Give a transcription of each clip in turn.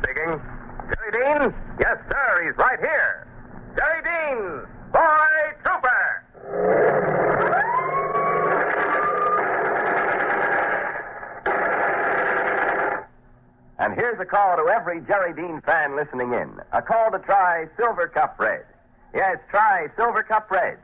Speaking. Jerry Dean? Yes, sir, he's right here. Jerry Dean, Boy Trooper! And here's a call to every Jerry Dean fan listening in. A call to try Silver Cup Red. Yes, try Silver Cup Red.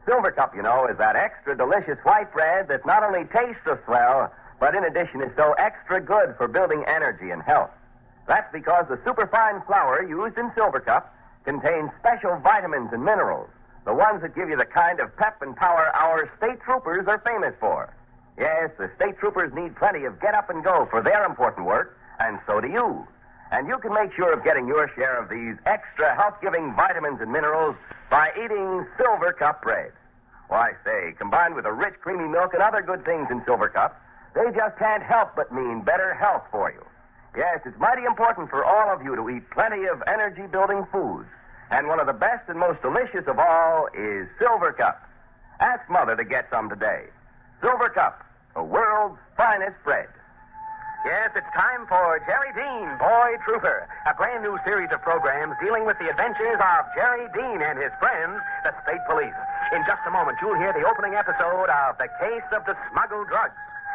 Silver Cup, you know, is that extra delicious white bread that not only tastes so swell, but in addition is so extra good for building energy and health. That's because the superfine flour used in Silver Cup contains special vitamins and minerals, the ones that give you the kind of pep and power our state troopers are famous for. Yes, the state troopers need plenty of get up and go for their important work, and so do you. And you can make sure of getting your share of these extra health-giving vitamins and minerals by eating Silver Cup bread. Why, say, combined with a rich, creamy milk and other good things in Silver Cup, they just can't help but mean better health for you. Yes, it's mighty important for all of you to eat plenty of energy-building foods. And one of the best and most delicious of all is Silver Cup. Ask Mother to get some today. Silver Cup, the world's finest bread. Yes, it's time for Jerry Dean, Boy Trooper, a brand new series of programs dealing with the adventures of Jerry Dean and his friends, the state police. In just a moment, you'll hear the opening episode of The Case of the Smuggled Drugs.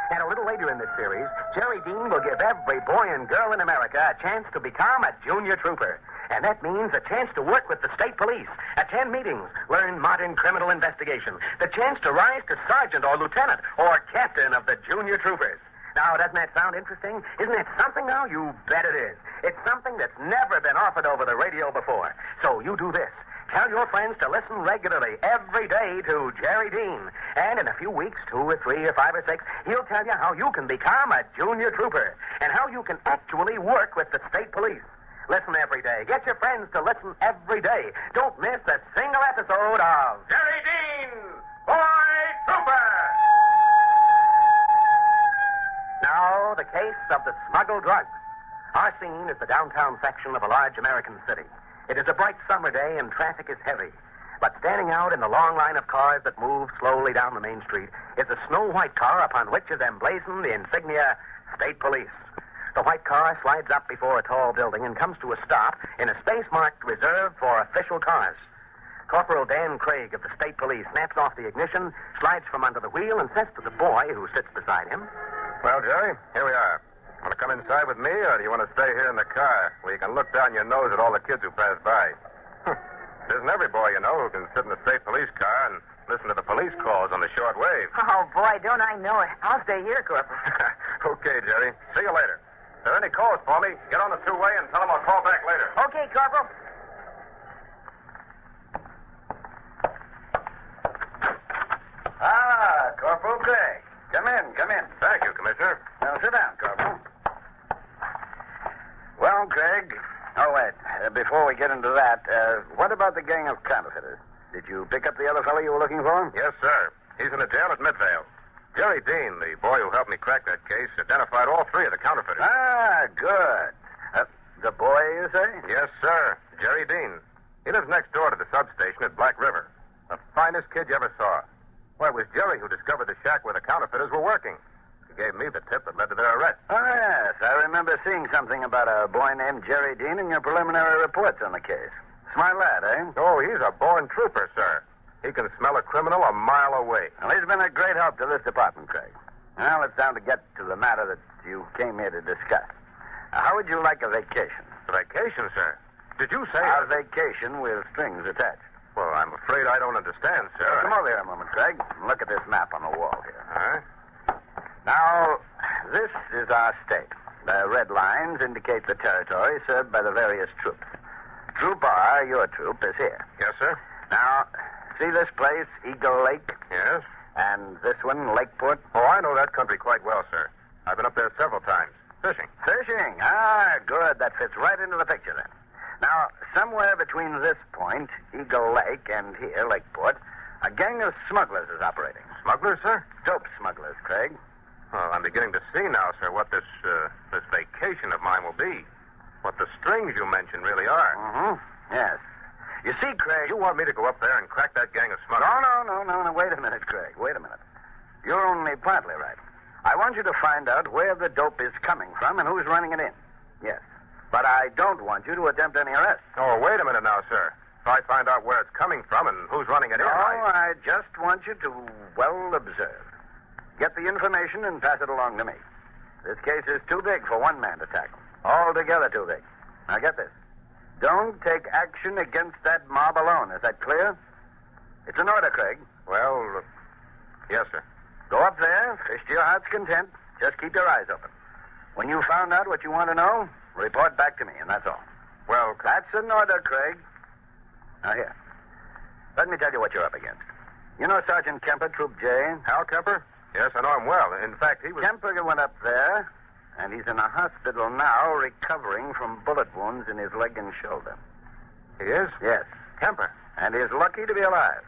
And a little later in this series, Jerry Dean will give every boy and girl in America a chance to become a junior trooper. And that means a chance to work with the state police, attend meetings, learn modern criminal investigation, the chance to rise to sergeant or lieutenant or captain of the junior troopers. Now, doesn't that sound interesting? Isn't it something now? You bet it is. It's something that's never been offered over the radio before. So you do this. Tell your friends to listen regularly every day to Jerry Dean. And in a few weeks, 2 or 3 or 5 or 6, he'll tell you how you can become a junior trooper and how you can actually work with the state police. Listen every day. Get your friends to listen every day. Don't miss a single episode of Jerry Dean, Boy Trooper! Now, the case of the smuggled drugs. Our scene is the downtown section of a large American city. It is a bright summer day and traffic is heavy. But standing out in the long line of cars that move slowly down the main street is a snow-white car upon which is emblazoned the insignia State Police. The white car slides up before a tall building and comes to a stop in a space marked reserved for official cars. Corporal Dan Craig of the State Police snaps off the ignition, slides from under the wheel, and says to the boy who sits beside him, "Well, Jerry, here we are. Want to come inside with me, or do you want to stay here in the car where you can look down your nose at all the kids who pass by? It isn't every boy you know who can sit in the state police car and listen to the police calls on the short wave." Oh, boy, don't I know it. I'll stay here, Corporal. Okay, Jerry. See you later. If there are any calls for me, get on the thruway and tell them I'll call back later. Okay, Corporal. Ah, Corporal Craig. Come in, come in. Thank you, Commissioner. Now, sit down, Corporal. Well, Craig. Oh, wait. Before we get into that, what about the gang of counterfeiters? Did you pick up the other fellow you were looking for? Yes, sir. He's in the jail at Midvale. Jerry Dean, the boy who helped me crack that case, identified all 3 of the counterfeiters. Ah, good. The boy, you say? Yes, sir. Jerry Dean. He lives next door to the substation at Black River. The finest kid you ever saw. Well, it was Jerry who discovered the shack where the counterfeiters were working. He gave me the tip that led to their arrest. Oh, yes. I remember seeing something about a boy named Jerry Dean in your preliminary reports on the case. Smart lad, eh? Oh, he's a born trooper, sir. He can smell a criminal a mile away. Well, he's been a great help to this department, Craig. Now, it's time to get to the matter that you came here to discuss. How would you like a vacation? A vacation, sir? Did you say... A vacation with strings attached. Well, I'm afraid I don't understand, sir. Come over here a moment, Craig. Look at this map on the wall here. Huh? Now, this is our state. The red lines indicate the territory served by the various troops. Troop R, your troop, is here. Yes, sir. Now, see this place, Eagle Lake? Yes. And this one, Lakeport? Oh, I know that country quite well, sir. I've been up there several times. Fishing. Fishing? Ah, good. That fits right into the picture, then. Now, somewhere between this point, Eagle Lake, and here, Lakeport, a gang of smugglers is operating. Smugglers, sir? Dope smugglers, Craig. Well, I'm beginning to see now, sir, what this vacation of mine will be. What the strings you mentioned really are. Mm-hmm. Yes. You see, Craig... You want me to go up there and crack that gang of smugglers? No. Wait a minute, Craig. Wait a minute. You're only partly right. I want you to find out where the dope is coming from and who's running it in. Yes. But I don't want you to attempt any arrest. Oh, wait a minute now, sir. If I find out where it's coming from and who's running it in, I just want you to, observe. Get the information and pass it along to me. This case is too big for one man to tackle. Altogether too big. Now get this. Don't take action against that mob alone. Is that clear? It's an order, Craig. Well, yes, sir. Go up there, fish to your heart's content. Just keep your eyes open. When you found out what you want to know, report back to me, and that's all. Well, That's an order, Craig. Now, here. Let me tell you what you're up against. You know Sergeant Kemper, Troop J? Hal Kemper? Yes, I know him well. In fact, he was... Kemper went up there, and he's in a hospital now recovering from bullet wounds in his leg and shoulder. He is? Yes. Kemper? And he's lucky to be alive.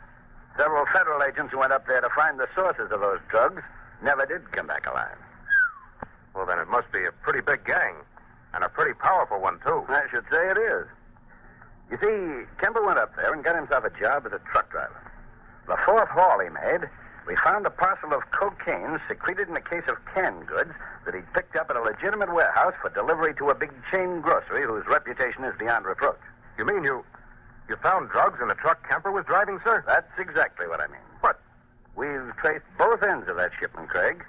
Several federal agents who went up there to find the sources of those drugs never did come back alive. Well, then it must be a pretty big gang. And a pretty powerful one, too. I should say it is. You see, Kemper went up there and got himself a job as a truck driver. The fourth haul he made, we found a parcel of cocaine secreted in a case of canned goods that he'd picked up at a legitimate warehouse for delivery to a big chain grocery whose reputation is beyond reproach. You mean you found drugs in the truck Kemper was driving, sir? That's exactly what I mean. What? We've traced both ends of that shipment, Craig.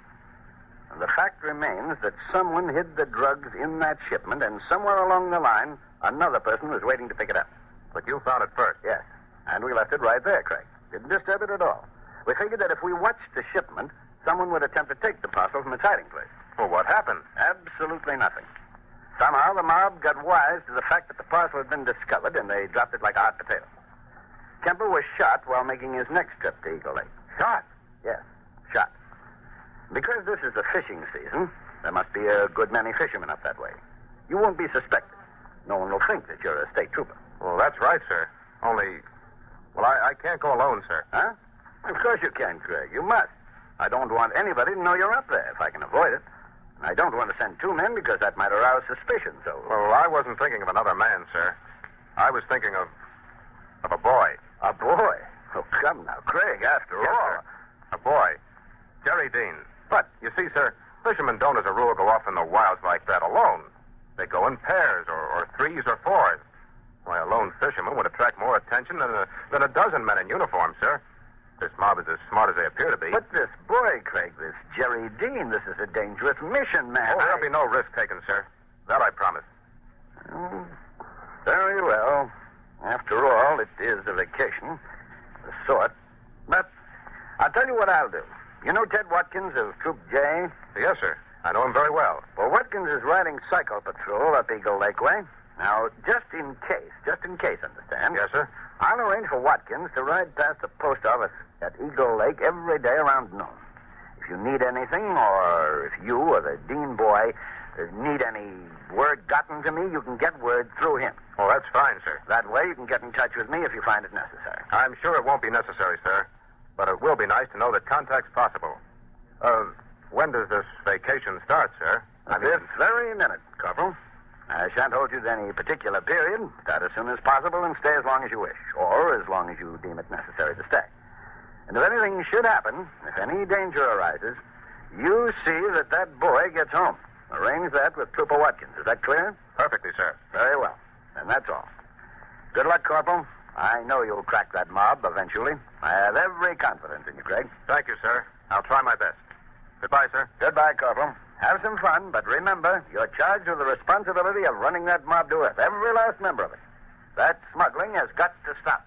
And the fact remains that someone hid the drugs in that shipment, and somewhere along the line, another person was waiting to pick it up. But you found it first. Yes. And we left it right there, Craig. Didn't disturb it at all. We figured that if we watched the shipment, someone would attempt to take the parcel from its hiding place. Well, what happened? Absolutely nothing. Somehow the mob got wise to the fact that the parcel had been discovered, and they dropped it like a hot potato. Kemper was shot while making his next trip to Eagle Lake. Shot? Yes, shot. Because this is the fishing season, there must be a good many fishermen up that way. You won't be suspected. No one will think that you're a state trooper. Well, that's right, sir. Only, I can't go alone, sir. Huh? Of course you can, Craig. You must. I don't want anybody to know you're up there if I can avoid it. And I don't want to send two men because that might arouse suspicion, so... Well, I wasn't thinking of another man, sir. I was thinking of a boy. A boy? Oh, come now, Craig, after Yes, all. sir. A boy. Jerry Dean. But, you see, sir, fishermen don't as a rule go off in the wilds like that alone. They go in pairs or threes or fours. Why, a lone fisherman would attract more attention than a dozen men in uniform, sir. This mob is as smart as they appear to be. But this boy, Craig, this Jerry Dean, this is a dangerous mission, man. Oh, there'll be no risk taken, sir. That I promise. Oh, very well. After all, it is a vacation. Of a sort. But I'll tell you what I'll do. You know Ted Watkins of Troop J? Yes, sir. I know him very well. Well, Watkins is riding cycle patrol up Eagle Lake way. Now, just in case, understand? Yes, sir. I'll arrange for Watkins to ride past the post office at Eagle Lake every day around noon. If you need anything, or if you or the Dean boy need any word gotten to me, you can get word through him. Oh, that's fine, sir. That way you can get in touch with me if you find it necessary. I'm sure it won't be necessary, sir. But it will be nice to know that contact's possible. When does this vacation start, sir? This very minute, Corporal. I shan't hold you to any particular period. Start as soon as possible and stay as long as you wish, or as long as you deem it necessary to stay. And if anything should happen, if any danger arises, you see that that boy gets home. Arrange that with Trooper Watkins. Is that clear? Perfectly, sir. Very well. Then that's all. Good luck, Corporal. I know you'll crack that mob eventually. I have every confidence in you, Craig. Thank you, sir. I'll try my best. Goodbye, sir. Goodbye, Corporal. Have some fun, but remember, you're charged with the responsibility of running that mob to earth. Every last member of it. That smuggling has got to stop.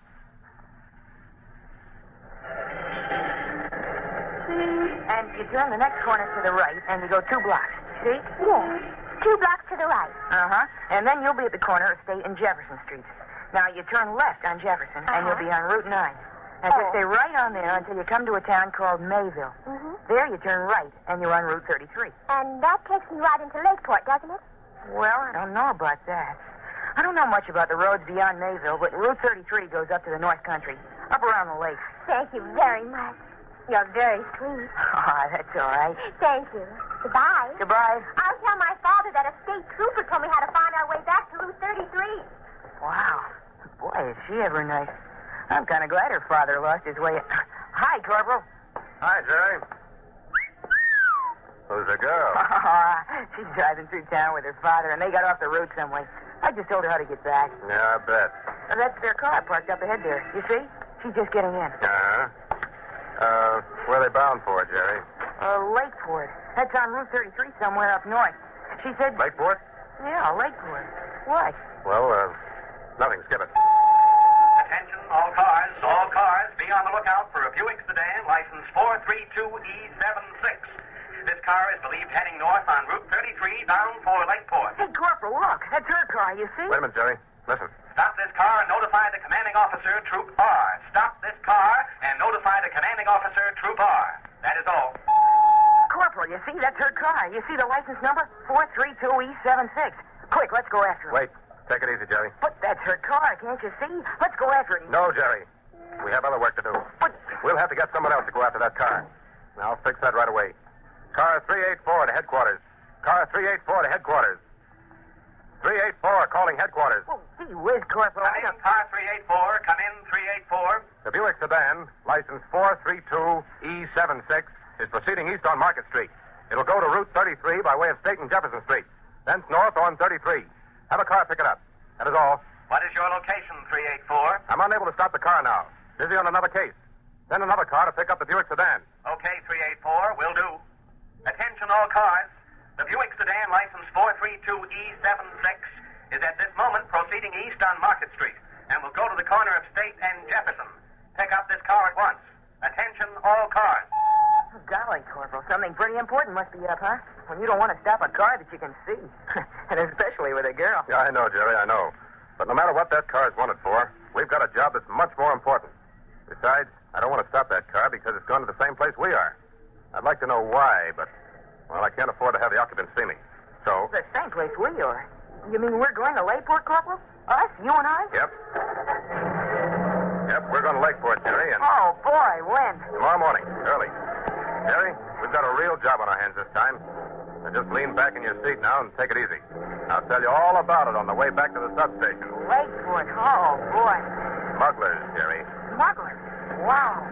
And you turn the next corner to the right, and you go 2 blocks. See? Yes. 2 blocks to the right. Uh-huh. And then you'll be at the corner of State and Jefferson Streets. Now, you turn left on Jefferson, and you'll be on Route 9. Now, just stay right on there until you come to a town called Mayville. Mm-hmm. There, you turn right, and you're on Route 33. And that takes me right into Lakeport, doesn't it? Well, I don't know about that. I don't know much about the roads beyond Mayville, but Route 33 goes up to the North Country, up around the lake. Thank you very much. You're very sweet. Oh, that's all right. Thank you. Goodbye. Goodbye. I'll tell my father that a state trooper told me how to find our way back to Route 33. Wow. Boy, is she ever nice. I'm kind of glad her father lost his way. Hi, Corporal. Hi, Jerry. Who's the girl? She's driving through town with her father, and they got off the road some way. I just told her how to get back. Yeah, I bet. That's their car parked up ahead there. You see? She's just getting in. Where are they bound for, Jerry? Lakeport. That's on Route 33 somewhere up north. She said... Lakeport? Yeah, Lakeport. What? Well, nothing. Skip it. Attention, all cars, be on the lookout for a Buick sedan, license 432E76. This car is believed heading north on Route 33, bound for Lakeport. Hey, Corporal, look. That's her car, you see? Wait a minute, Jerry. Listen. Stop this car and notify the commanding officer, Troop R. Stop this car and notify the commanding officer, Troop R. That is all. Corporal, you see? That's her car. You see the license number? 432E76. Quick, let's go after her. Wait. Take it easy, Jerry. But that's her car, can't you see? Let's go after her. No, Jerry. We have other work to do. But... We'll have to get someone else to go after that car. I'll fix that right away. Car 384 to headquarters. Car 384 to headquarters. 384 calling headquarters. Oh, gee whiz, Corporal. Come in, car 384. Come in, 384. The Buick sedan, license 432E76, is proceeding east on Market Street. It'll go to Route 33 by way of State and Jefferson Street. Thence north on 33. Have a car pick it up. That is all. What is your location, 384? I'm unable to stop the car now. Busy on another case. Send another car to pick up the Buick sedan. Okay, 384. Will do. Attention, all cars. The Buick sedan, license 432E76, is at this moment proceeding east on Market Street and will go to the corner of State and Jefferson. Pick up this car at once. Attention, all cars. Oh, golly, Corporal, something pretty important must be up, huh? When you don't want to stop a car that you can see. And especially with a girl. Yeah, I know, Jerry, I know. But no matter what that car is wanted for, we've got a job that's much more important. Besides, I don't want to stop that car because it's going to the same place we are. I'd like to know why, but, well, I can't afford to have the occupants see me. So... The same place we are. You mean we're going to Lakeport, Corporal? Us? You and I? Yep. Yep, we're going to Lakeport, Jerry, and... Oh, boy, when? Tomorrow morning, early. Jerry, we've got a real job on our hands this time. Now just lean back in your seat now and take it easy. I'll tell you all about it on the way back to the substation. Lakeport? Oh, boy. Smugglers, Jerry. Smugglers? Wow.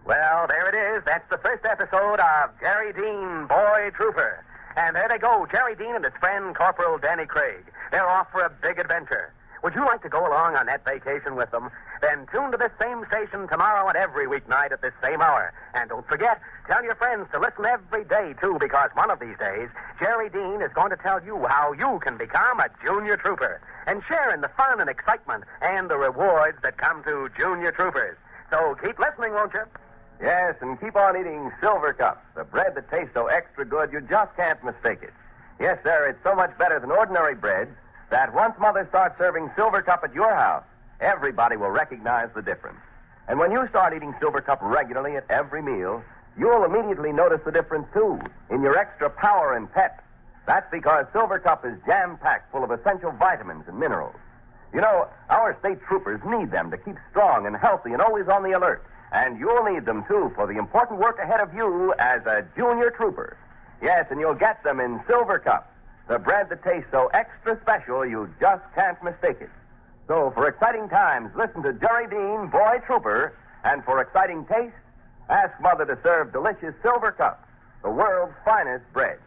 Well, there it is. That's the first episode of Jerry Dean, Boy Trooper. And there they go, Jerry Dean and his friend Corporal Danny Craig. They're off for a big adventure. Would you like to go along on that vacation with them? Then tune to this same station tomorrow and every weeknight at this same hour. And don't forget, tell your friends to listen every day, too, because one of these days, Jerry Dean is going to tell you how you can become a junior trooper and share in the fun and excitement and the rewards that come to junior troopers. So keep listening, won't you? Yes, and keep on eating Silver Cup, the bread that tastes so extra good you just can't mistake it. Yes, sir, it's so much better than ordinary bread that once Mother starts serving Silver Cup at your house, everybody will recognize the difference. And when you start eating Silver Cup regularly at every meal, you'll immediately notice the difference, too, in your extra power and pep. That's because Silver Cup is jam-packed full of essential vitamins and minerals. You know, our state troopers need them to keep strong and healthy and always on the alert. And you'll need them, too, for the important work ahead of you as a junior trooper. Yes, and you'll get them in Silver Cup, the bread that tastes so extra special you just can't mistake it. So for exciting times, listen to Jerry Dean, Boy Trooper, and for exciting taste, ask Mother to serve delicious Silver Cup, the world's finest bread.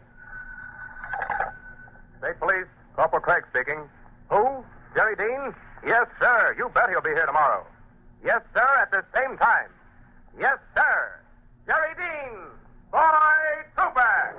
State Police, Corporal Craig speaking. Who? Jerry Dean? Yes, sir. You bet he'll be here tomorrow. Yes, sir, at the same time. Yes, sir. Jerry Dean, Boy Trooper.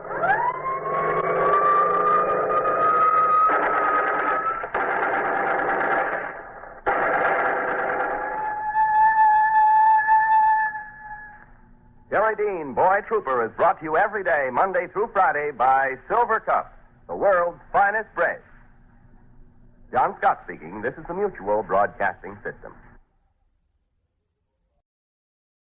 Jerry Dean, Boy Trooper, is brought to you every day, Monday through Friday, by Silver Cup, the world's finest bread. John Scott speaking. This is the Mutual Broadcasting System.